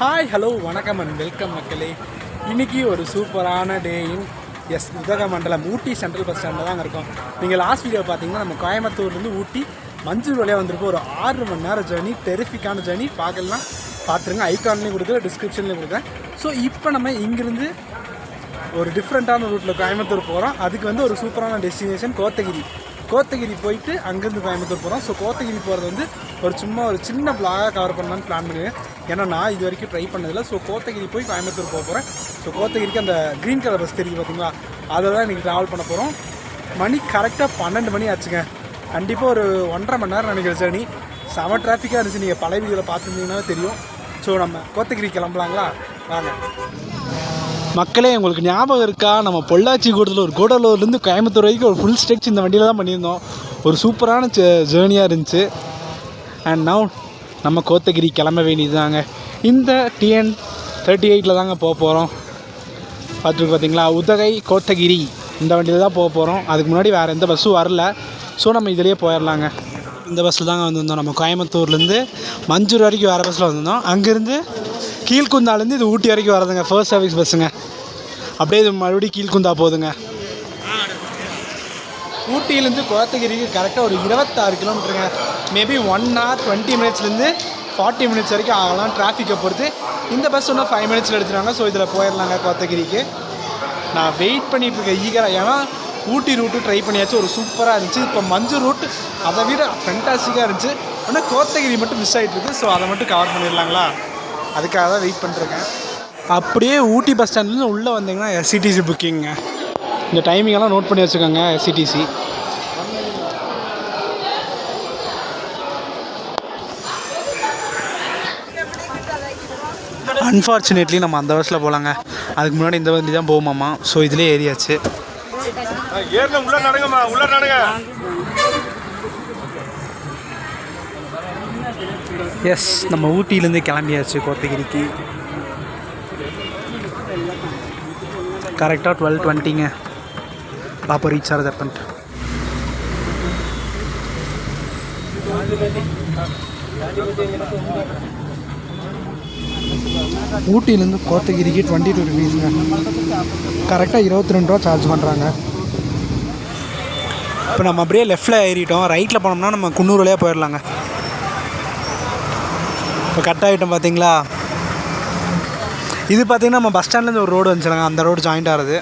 Hi hello வணக்கம் and welcome மக்களே. இன்றைக்கி ஒரு சூப்பரான டே இன் உதகமண்டலம் ஊட்டி சென்ட்ரல் பஸ் ஸ்டாண்டில் தாங்க இருக்கோம். நீங்கள் லாஸ்ட் வீடியோ பார்த்தீங்கன்னா நம்ம கோயம்புத்தூர்லேருந்து ஊட்டி மஞ்சூர் வழியாக வந்திருப்போம். ஒரு 6 மணி நேரம் ஜேர்னி, டெரிஃபிக்கான ஜேர்னி. பார்க்கலாம், பார்த்துருங்க. ஐக்கான்லேயும் கொடுக்குறேன், டிஸ்கிரிப்ஷன்லேயும் கொடுக்குறேன். ஸோ இப்போ நம்ம இங்கேருந்து ஒரு டிஃப்ரெண்ட்டான ரூட்டில் கோயம்புத்தூர் போகிறோம். அதுக்கு வந்து ஒரு சூப்பரான டெஸ்டினேஷன் கோத்தகிரி போயிட்டு அங்கேருந்து கோயம்புத்தூர் போகிறோம். ஸோ கோத்தகிரி போகிறது வந்து ஒரு சின்ன பிளாகாக கவர் பண்ணலான்னு பிளான் பண்ணுவேன். ஏன்னா நான் இது வரைக்கும் ட்ரை பண்ணதில்லை. ஸோ கோத்தகிரி போய் கோயம்புத்தூர் போக போகிறேன். ஸோ கோத்தகிரிக்கு அந்த க்ரீன் கலர் பஸ் தெரியும் பார்த்தீங்களா, அதை தான் இன்றைக்கி ட்ராவல் பண்ண போகிறோம். மணி கரெக்டாக 12 மணி ஆச்சுங்க. கண்டிப்பாக ஒரு 1.5 மணி நேரம் நினைக்கிற ஜேர்னி. செம டிராஃபிக்காக இருந்துச்சு. நீங்கள் பழைய வீடியோவில் பார்த்துருந்தீங்கன்னா தெரியும். ஸோ நம்ம கோத்தகிரி கிளம்பலாங்களா, வாங்க மக்களே. உங்களுக்கு ஞாபகம் இருக்கா, நம்ம பொள்ளாச்சி கூடலூர்லேருந்து கோயம்புத்தூர் வரைக்கும் ஒரு ஃபுல் ஸ்ட்ரெச் இந்த வண்டியில் தான் பண்ணியிருந்தோம். ஒரு சூப்பரான ஜேர்னியாக இருந்துச்சு. அண்ட் நவ் நம்ம கோத்தகிரி கிளம்ப வேண்டியது தாங்க. இந்த TN 38 தாங்க போக போகிறோம். பார்த்தீங்களா, உதகை கோத்தகிரி இந்த வண்டியில் தான் போக போகிறோம். அதுக்கு முன்னாடி வேறு எந்த பஸ்ஸும் வரல. ஸோ நம்ம இதிலேயே போயிடலாங்க. இந்த பஸ்ஸில் தாங்க வந்திருந்தோம். நம்ம கோயம்புத்தூர்லேருந்து மஞ்சூர் வரைக்கும் வேறு பஸ்ஸில் வந்திருந்தோம். அங்கேருந்து கீழ்குந்தாலேருந்து இது ஊட்டி வரைக்கும் வரதுங்க. First service பஸ்ஸுங்க. அப்படியே இது மறுபடியும் கீழ்குந்தா போகுதுங்க. ஊட்டியிலேருந்து கோத்தகிரிக்கு கரெக்டாக ஒரு 26 கிலோமீட்டருங்க. மேபி 1 hour 20 minutesலேருந்து 40 minutes வரைக்கும் ஆகலாம், டிராஃபிக்கை பொறுத்து. இந்த பஸ் ஒன்றும் 5 minutesல எடுத்துருவாங்க. ஸோ இதில் போயிடலாங்க கோத்தகிரிக்கு. நான் வெயிட் பண்ணிகிட்ருக்கேன் ஈகராக. ஏன்னா ஊட்டி ரூட்டு ட்ரை பண்ணியாச்சு, ஒரு சூப்பராக இருந்துச்சு. இப்போ மஞ்சள் ரூட் அதை விட ஃபென்டாஸ்டிக்காக இருந்துச்சு. ஆனால் கோத்தகிரி மட்டும் மிஸ் ஆகிட்டுருக்கு. ஸோ அதை மட்டும் கவர் பண்ணிடலாங்களா, அதுக்காக தான் வெயிட் பண்ணிருக்கேன். அப்படியே ஊட்டி பஸ் ஸ்டாண்ட்லேருந்து உள்ளே வந்தீங்கன்னா SCTC புக்கிங்க. இந்த டைமிங்கெல்லாம் நோட் பண்ணி வச்சுக்கோங்க. SCTC அன்ஃபார்ச்சுனேட்லி நம்ம அந்த பஸ்ஸில் போகலாங்க. அதுக்கு முன்னாடி இந்த வண்டி தான் போகுமாம்மா. ஸோ இதிலே ஏறியாச்சு. எஸ், நம்ம ஊட்டியிலேருந்து கிளம்பியாச்சு கோத்தகிரிக்கு. கரெக்டாக 12:20ங்க. பாப்பா ரீச் ஆகிறது எப்பன்ட்டு. ஊட்டியிலேருந்து கோத்தகிரிக்கு 22 rupeesங்க. கரெக்டாக 22 ரூபா சார்ஜ் பண்ணுறாங்க. இப்போ நம்ம அப்படியே லெஃப்டில் ஏறிட்டோம். ரைட்டில் போனோம்னா நம்ம குன்னூர் வழியாக போயிடலாங்க. இப்போ கட் ஆகிட்டோம் பார்த்தீங்களா. இது பார்த்திங்கன்னா நம்ம பஸ் ஸ்டாண்ட்லேருந்து ஒரு ரோடு வந்துச்சுலாங்க. அந்த ரோடு ஜாயிண்ட் ஆகிறது.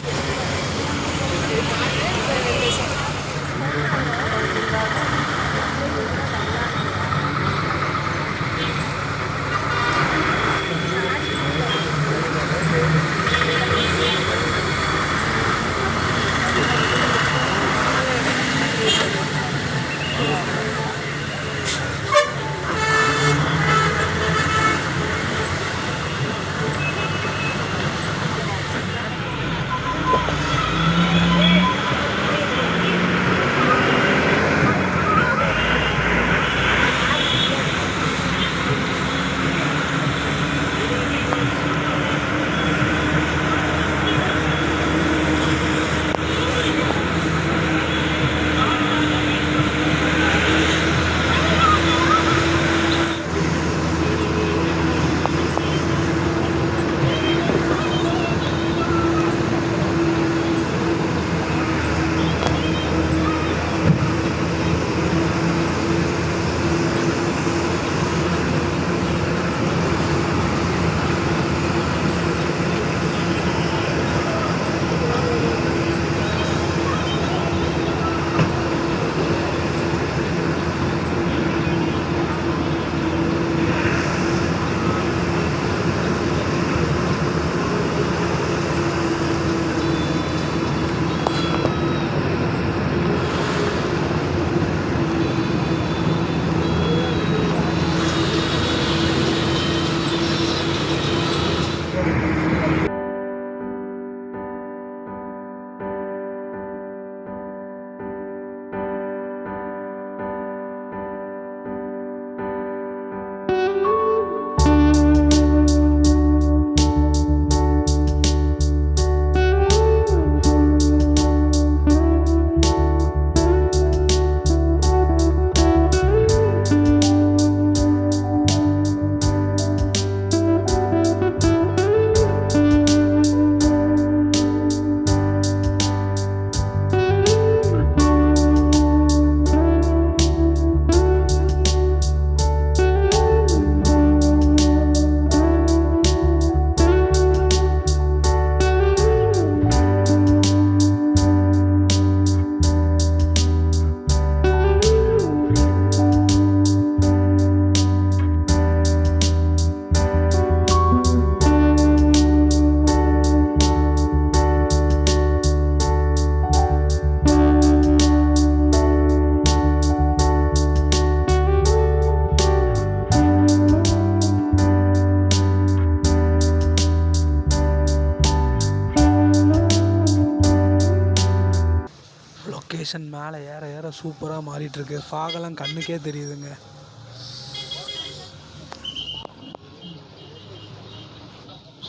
லொக்கேஷன் மேலே ஏற ஏற சூப்பராக மாறிட்டுருக்கு. ஃபாகெல்லாம் கண்ணுக்கே தெரியுதுங்க.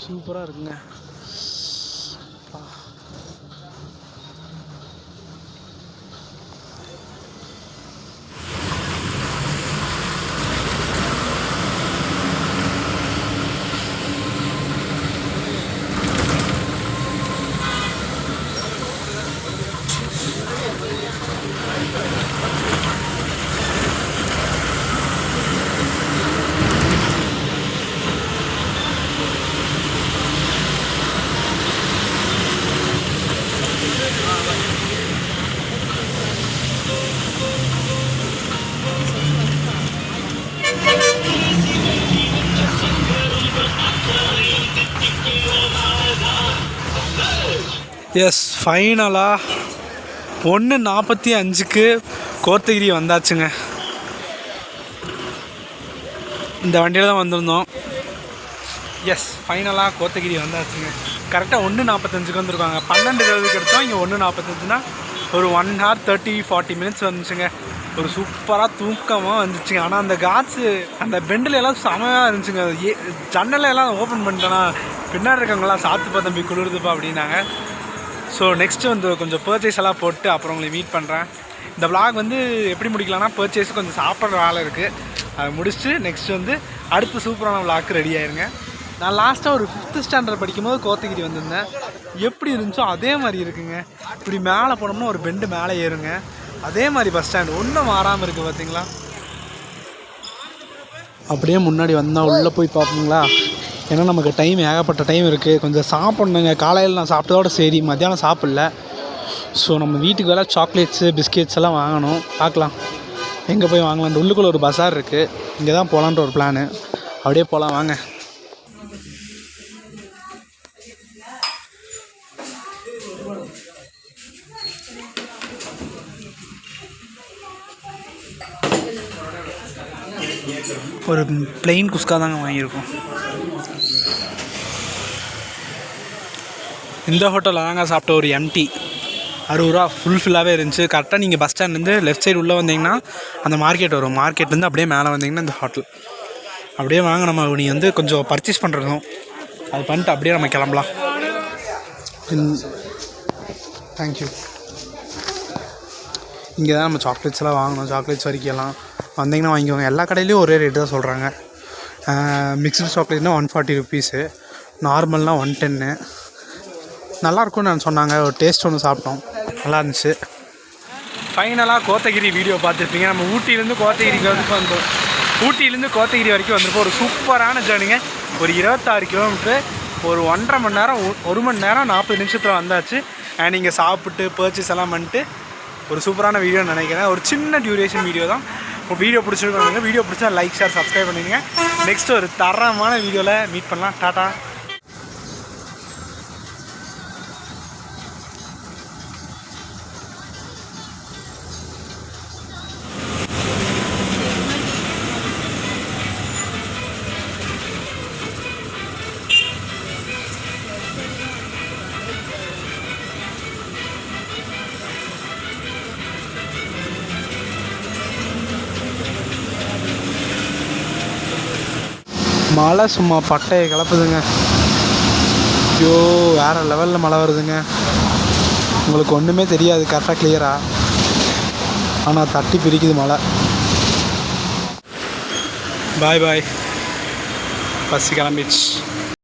சூப்பராக இருக்குங்க. எஸ், ஃபைனலாக 1:45க்கு கோத்தகிரி வந்தாச்சுங்க. இந்த வண்டியில் தான் வந்திருந்தோம். எஸ், ஃபைனலாக கோத்தகிரி வந்தாச்சுங்க. கரெக்டாக 1:45க்கு வந்துருக்காங்க. 12:20க்கு எடுத்தோம். இங்கே 1:45னா ஒரு 1 hour 30-40 minutes வந்துச்சுங்க. ஒரு சூப்பராக தூக்கமாக வந்துச்சுங்க. ஆனால் அந்த காட்ஸு அந்த பெண்டில் எல்லாம் செமையாக இருந்துச்சுங்க. ஜன்னலெல்லாம் ஓப்பன் பண்ணிட்டேன்னா பின்னாடி இருக்கவங்களாம் சாத்துப்பா தம்பி குளிருதுப்பா அப்படின்னாங்க. ஸோ நெக்ஸ்ட்டு வந்து கொஞ்சம் பர்ச்சேஸ் எல்லாம் போட்டு அப்புறம் உங்களை மீட் பண்ணுறேன். இந்த விளாக் வந்து எப்படி முடிக்கலாம்னா, பர்ச்சேஸ் கொஞ்சம் சாப்பிட்ற வேலை இருக்குது, அதை முடிச்சுட்டு நெக்ஸ்ட்டு வந்து அடுத்த சூப்பரான விளாக்கு ரெடி ஆயிருங்க. நான் லாஸ்ட்டாக ஒரு 5th ஸ்டாண்டர்ட் படிக்கும்போது கோத்தகிரி வந்திருந்தேன். எப்படி இருந்துச்சோ அதே மாதிரி இருக்குங்க. இப்படி மேலே போனோம்னா ஒரு பெண்டு மேலே ஏறுங்க. அதே மாதிரி பஸ் ஸ்டாண்ட் ஒன்றும் மாறாமல் இருக்குது பார்த்தீங்களா. அப்படியே முன்னாடி வந்தால் உள்ளே போய் பார்ப்போங்களா. ஏன்னா நமக்கு டைம் ஏகப்பட்ட டைம் இருக்குது. கொஞ்சம் சாப்பிட்ணுங்க. காலையில் நான் சாப்பிட்டதோட சரி, மத்தியானம் சாப்பிடல. ஸோ நம்ம வீட்டுக்கு வேலை சாக்லேட்ஸு பிஸ்கெட்ஸ் எல்லாம் வாங்கணும். பார்க்கலாம் எங்கே போய் வாங்கலான். உள்ளுக்குள்ளே ஒரு பஸார் இருக்குது, இங்கே தான் போகலான்ற ஒரு பிளானு. அப்படியே போகலாம் வாங்க. ஒரு பிளெயின் குஸ்கா தாங்க வாங்கியிருக்கோம். இந்த ஹோட்டலில் தாங்க சாப்பிட்ட ஒரு எம்டி 60 ரூபா ஃபுல்ஃபில்லாகவே இருந்துச்சு. கரெக்டாக நீங்கள் பஸ் ஸ்டாண்ட்லேருந்து லெஃப்ட் சைடு உள்ளே வந்தீங்கன்னா அந்த மார்க்கெட் வரும். மார்க்கெட்லேருந்து அப்படியே மேலே வந்தீங்கன்னா இந்த ஹோட்டல். அப்படியே வாங்க, நம்ம நீ வந்து கொஞ்சம் பர்ச்சேஸ் பண்ணுறதும் அது பண்ணிட்டு அப்படியே நம்ம கிளம்பலாம். தேங்க்யூ. இங்கே தான் நம்ம சாக்லேட்ஸ் எல்லாம் வாங்கணும். சாக்லேட்ஸ் வரைக்கலாம் வந்தீங்கன்னா வாங்கிக்கோங்க. எல்லா கடையிலையும் ஒரே ரேட்டு தான் சொல்கிறாங்க. மிக்ஸ்டு சாக்லேட்னால் 140 ருபீஸு, நார்மல்னால் 110. நல்லாயிருக்கும்னு நான் சொன்னாங்க. ஒரு டேஸ்ட் ஒன்று சாப்பிட்டோம், நல்லா இருந்துச்சு. ஃபைனலாக கோத்தகிரி வீடியோ பார்த்துருப்பீங்க. நம்ம ஊட்டியிலேருந்து கோத்தகிரிக்கு வரைக்கும் வந்தோம். ஊட்டியிலேருந்து கோத்தகிரி வரைக்கும் வந்திருப்போம். ஒரு சூப்பரான ஜேர்னிங்க. ஒரு 26 கிலோமீட்ரு, ஒரு 1.5 மணி நேரம், 1 மணி நேரம் 40 நிமிஷத்தில் வந்தாச்சு. நீங்கள் சாப்பிட்டு பர்ச்சேஸ் எல்லாம் பண்ணிட்டு ஒரு சூப்பரான வீடியோன்னு நினைக்கிறேன். ஒரு சின்ன டியூரேஷன் வீடியோ தான். வீடியோ பிடிச்சிருக்காங்க. வீடியோ பிடிச்சா லைக், ஷேர், சப்ஸ்கிரைப் பண்ணிடுங்க. நெக்ஸ்ட்டு ஒரு தரமான வீடியோவில் மீட் பண்ணலாம். டாட்டா. மழை சும்மா பட்டையை கிளப்புதுங்க. ஐயோ, வேறு லெவலில் மழை வருதுங்க. உங்களுக்கு ஒன்றுமே தெரியாது கரெக்டாக கிளியராக, ஆனால் தட்டி பிரிக்குது மழை. பாய் பாய். பஸ் கிளம்பிடுச்சு.